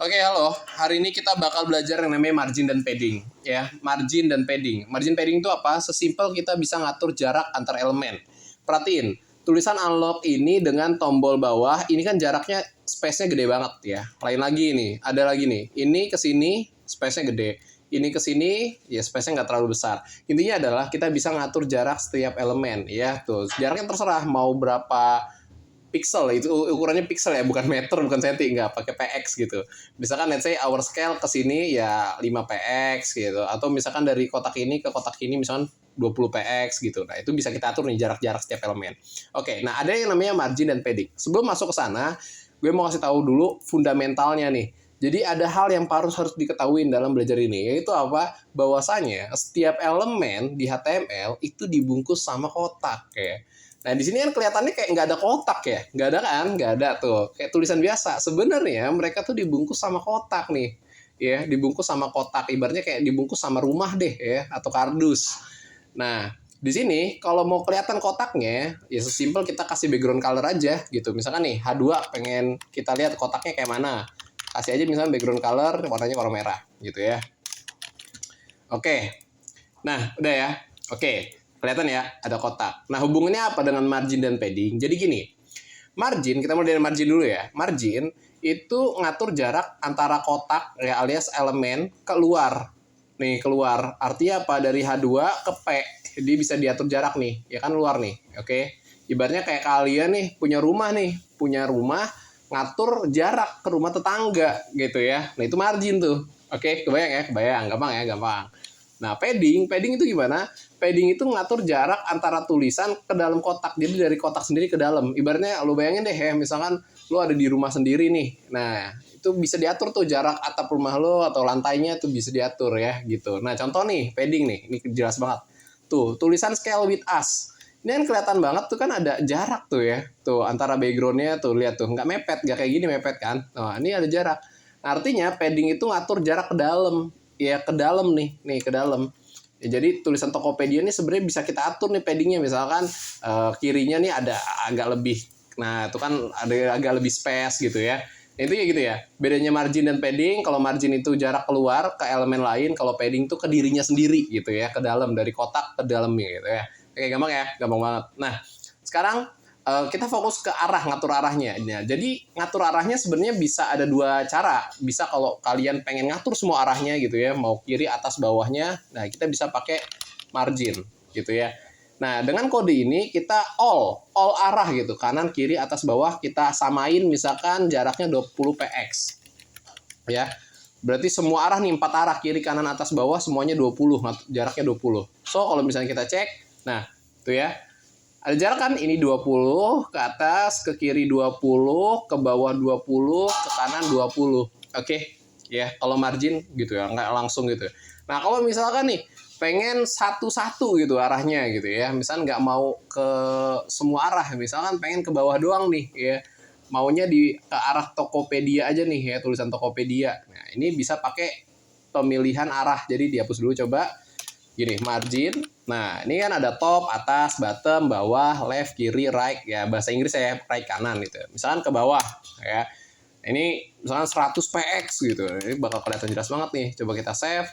Oke, halo. Hari ini kita bakal belajar yang namanya margin dan padding, ya. Margin dan padding. Margin padding itu apa? Sesimpel kita bisa ngatur jarak antar elemen. Perhatiin, tulisan unlock ini dengan tombol bawah, ini kan jaraknya space-nya gede banget ya. Lain lagi nih, ada lagi nih. Ini ke sini space-nya gede. Ini ke sini ya space-nya nggak terlalu besar. Intinya adalah kita bisa ngatur jarak setiap elemen ya. Tuh, jaraknya terserah mau berapa pixel, itu ukurannya pixel ya, bukan meter, bukan senti, nggak pakai px gitu. Misalkan let's say our scale ke sini ya 5 px gitu, atau misalkan dari kotak ini ke kotak ini misalkan 20 px gitu. Nah, itu bisa kita atur nih jarak-jarak setiap elemen. Oke, nah ada yang namanya margin dan padding. Sebelum masuk ke sana, gue mau kasih tahu dulu fundamentalnya nih. Jadi ada hal yang harus diketahui dalam belajar ini, yaitu apa? Bahwasanya setiap elemen di HTML itu dibungkus sama kotak ya. Nah, di sini kan kelihatannya kayak nggak ada kotak ya. Nggak ada kan? Nggak ada tuh. Kayak tulisan biasa. Sebenarnya mereka tuh dibungkus sama kotak nih. Ya, dibungkus sama kotak. Ibaratnya kayak dibungkus sama rumah deh ya. Atau kardus. Nah, di sini kalau mau kelihatan kotaknya, ya sesimpel kita kasih background color aja gitu. Misalkan nih, H2 pengen kita lihat kotaknya kayak mana. Kasih aja misalnya background color, warnanya warna merah gitu ya. Oke. Nah, udah ya. Oke. Kelihatan ya, ada kotak. Nah, hubungannya apa dengan margin dan padding? Jadi gini, margin, kita mulai dari margin dulu ya. Margin itu ngatur jarak antara kotak ya alias elemen keluar. Nih, keluar. Artinya apa? Dari H2 ke P. Dia bisa diatur jarak nih, ya kan luar nih. Oke. Ibaratnya kayak kalian nih punya rumah ngatur jarak ke rumah tetangga gitu ya. Nah, itu margin tuh. Oke, kebayang ya? Kebayang, gampang ya, gampang. Nah, padding itu gimana? Padding itu ngatur jarak antara tulisan ke dalam kotak. Jadi dari kotak sendiri ke dalam. Ibaratnya lo bayangin deh ya, misalkan lo ada di rumah sendiri nih. Nah, itu bisa diatur tuh jarak atap rumah lo atau lantainya tuh bisa diatur ya gitu. Nah, contoh nih, padding nih. Ini jelas banget. Tuh, tulisan scale with us. Ini kan kelihatan banget tuh kan ada jarak tuh ya. Tuh, antara backgroundnya tuh, lihat tuh. Nggak mepet, nggak kayak gini mepet kan. Nah, ini ada jarak. Artinya padding itu ngatur jarak ke dalam. Ya ke dalam nih ke dalam. Ya, jadi tulisan Tokopedia ini sebenarnya bisa kita atur nih paddingnya, misalkan kirinya nih ada agak lebih, nah itu kan ada agak lebih space gitu ya. Nah, itu ya gitu ya. Bedanya margin dan padding, kalau margin itu jarak keluar ke elemen lain, kalau padding itu ke dirinya sendiri gitu ya, ke dalam dari kotak ke dalamnya gitu ya. Oke, gampang ya, gampang banget. Nah, sekarang kita fokus ke arah, ngatur arahnya. Nah, jadi ngatur arahnya sebenarnya bisa ada dua cara. Bisa kalau kalian pengen ngatur semua arahnya gitu ya, mau kiri, atas, bawahnya. Nah, kita bisa pakai margin gitu ya. Nah, dengan kode ini kita all arah gitu, kanan, kiri, atas, bawah kita samain, misalkan jaraknya 20 px. Ya. Berarti semua arah nih, 4 arah, kiri, kanan, atas, bawah semuanya 20, jaraknya 20. So, kalau misalnya kita cek, nah, tuh ya. Ada jarak kan? Ini 20 ke atas, ke kiri 20, ke bawah 20, ke kanan 20. Oke. Ya, kalau margin gitu ya, nggak langsung gitu. Nah, kalau misalkan nih pengen satu-satu gitu arahnya gitu ya. Misalkan nggak mau ke semua arah, misalkan pengen ke bawah doang nih ya. Maunya ke arah Tokopedia aja nih ya, tulisan Tokopedia. Nah, ini bisa pakai pemilihan arah. Jadi dihapus dulu coba. Gini, margin. Nah, ini kan ada top, atas, bottom, bawah, left, kiri, right. Ya, bahasa Inggris saya right, kanan gitu. Misalkan ke bawah ya. Ini misalkan 100 px gitu. Ini bakal kelihatan jelas banget nih. Coba kita save.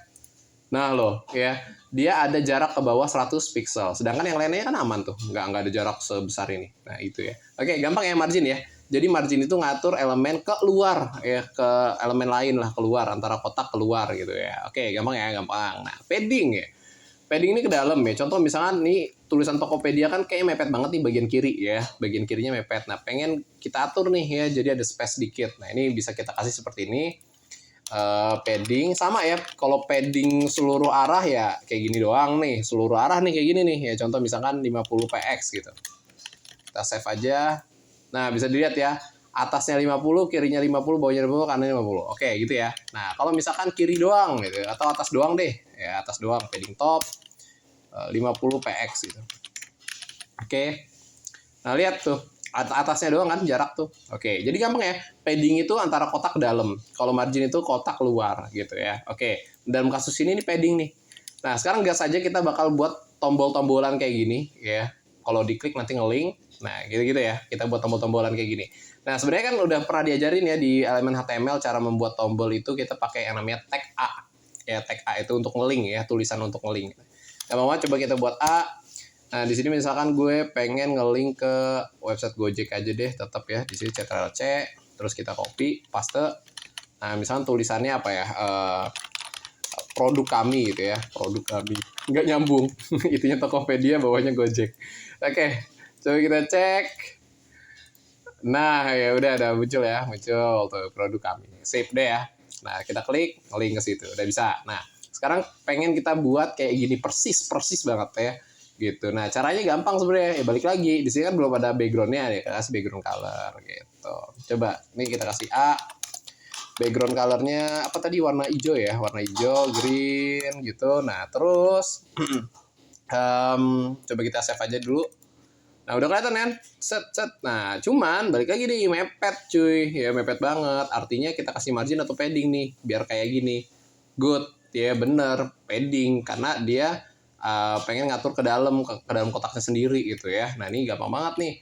Nah, loh ya. Dia ada jarak ke bawah 100 pixel. Sedangkan yang lainnya kan aman tuh. Nggak ada jarak sebesar ini. Nah, itu ya. Oke, gampang ya margin ya. Jadi margin itu ngatur elemen keluar ya, ke elemen lain lah, keluar, antara kotak keluar gitu ya. Oke, gampang ya, gampang. Nah, padding ya. Padding ini ke dalam ya. Contoh misalkan nih tulisan Tokopedia kan kayaknya mepet banget nih bagian kiri ya. Bagian kirinya mepet. Nah, pengen kita atur nih ya, jadi ada space sedikit. Nah, ini bisa kita kasih seperti ini. Padding sama ya. Kalau padding seluruh arah ya kayak gini doang nih. Seluruh arah nih kayak gini nih ya. Contoh misalkan 50 px gitu. Kita save aja. Nah, bisa dilihat ya. Atasnya 50, kirinya 50, bawahnya 50, kanannya 50. Oke, gitu ya. Nah, kalau misalkan kiri doang gitu atau atas doang deh. Ya, atas doang padding top 50 px gitu. Oke. Nah, lihat tuh. Atasnya doang kan jarak tuh. Oke, jadi gampang ya. Padding itu antara kotak ke dalam. Kalau margin itu kotak keluar gitu ya. Oke. Dalam kasus ini padding nih. Nah, sekarang gas aja kita bakal buat tombol-tombolan kayak gini ya. kalau diklik nanti nge-link. Nah, gitu-gitu ya. Kita buat tombol-tombolan kayak gini. Nah, sebenarnya kan udah pernah diajarin ya di elemen HTML cara membuat tombol itu kita pakai yang namanya tag A. Ya, tag A itu untuk nge-link ya, tulisan untuk nge-link. Gampang, coba kita buat A. Nah, di sini misalkan gue pengen nge-link ke website Gojek aja deh, tetap ya. Di sini Ctrl+C, terus kita copy, paste. Nah, misalkan tulisannya apa ya? Produk kami gitu ya, produk kami. Nggak nyambung. Itunya Tokopedia, bawahnya Gojek. Oke, coba kita cek. Nah, ya udah ada muncul tuh produk kami. Save deh ya. Nah, kita klik, nge-link ke situ. Udah bisa. Nah, sekarang pengen kita buat kayak gini persis banget ya. Gitu. Nah, caranya gampang sebenarnya. Ya balik lagi. Di sini kan belum ada background-nya ya, kasih background color gitu. Coba nih kita kasih A. Background color-nya apa tadi, warna hijau ya, warna hijau, green gitu. Nah, terus coba kita save aja dulu. Nah, udah kelihatan kan? Set. Nah, cuman balik lagi nih, mepet cuy. Ya, mepet banget. Artinya kita kasih margin atau padding nih, biar kayak gini. Good. Ya, bener. Padding. Karena dia pengen ngatur ke dalam kotaknya sendiri gitu ya. Nah, ini gampang banget nih.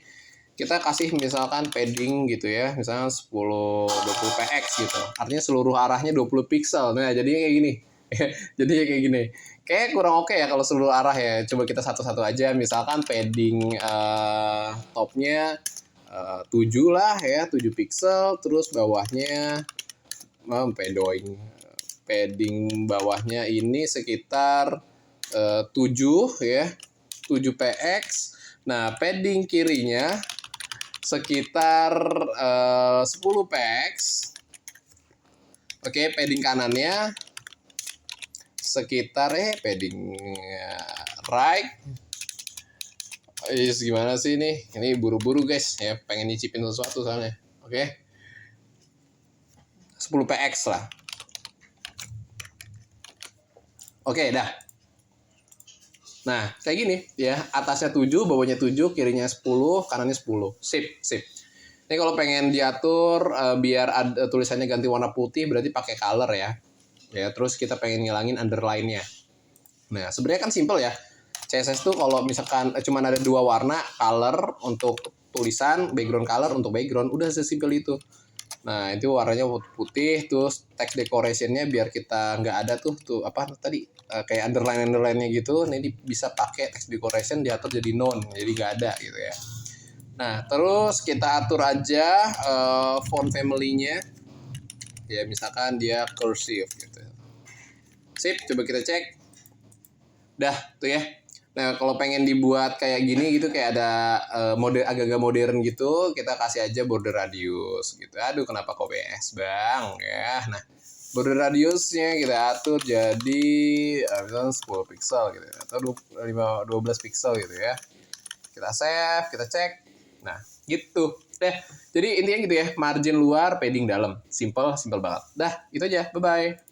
Kita kasih misalkan padding gitu ya. Misalnya 10-20 px gitu. Artinya seluruh arahnya 20 pixel. Nah, jadinya kayak gini. Jadinya kayak gini. Kayak kurang oke ya kalau seluruh arah ya. Coba kita satu-satu aja. Misalkan padding topnya 7 lah ya, 7 pixel. Terus bawahnya padding bawahnya ini sekitar 7 ya, 7 px. Nah, padding kirinya sekitar 10 px. Oke, padding kanannya sekitar padding right. Gimana sih ini? Ini buru-buru guys ya, pengen nyicipin sesuatu soalnya. Oke. 10 px lah. Oke, dah. Nah, kayak gini ya, atasnya 7, bawahnya 7, kirinya 10, kanannya 10. Sip. Ini kalau pengen diatur biar tulisannya ganti warna putih, berarti pakai color ya. Ya, terus kita pengen ngilangin underline-nya. Nah, sebenarnya kan simple ya. CSS tuh kalau misalkan cuman ada 2 warna, color untuk tulisan, background color untuk background, udah sesimpel itu. Nah, itu warnanya putih, terus text decoration-nya biar kita nggak ada tuh apa tadi kayak underline-nya gitu. Nah, ini bisa pakai text decoration diatur jadi none, jadi nggak ada gitu ya. Nah, terus kita atur aja font family-nya. Ya, misalkan dia cursive gitu. Sip, coba kita cek. Dah, tuh ya. Nah, kalau pengen dibuat kayak gini gitu, kayak ada mode agak-agak modern gitu, kita kasih aja border radius gitu. Aduh, kenapa kok BS, Bang? Ya, nah, border radiusnya kita atur jadi misalnya 10 pixel gitu ya, atau 12 pixel gitu ya. Kita save, kita cek. Nah, gitu. Deh, jadi intinya gitu ya, margin luar, padding dalam. Simple banget. Dah, itu aja. Bye-bye.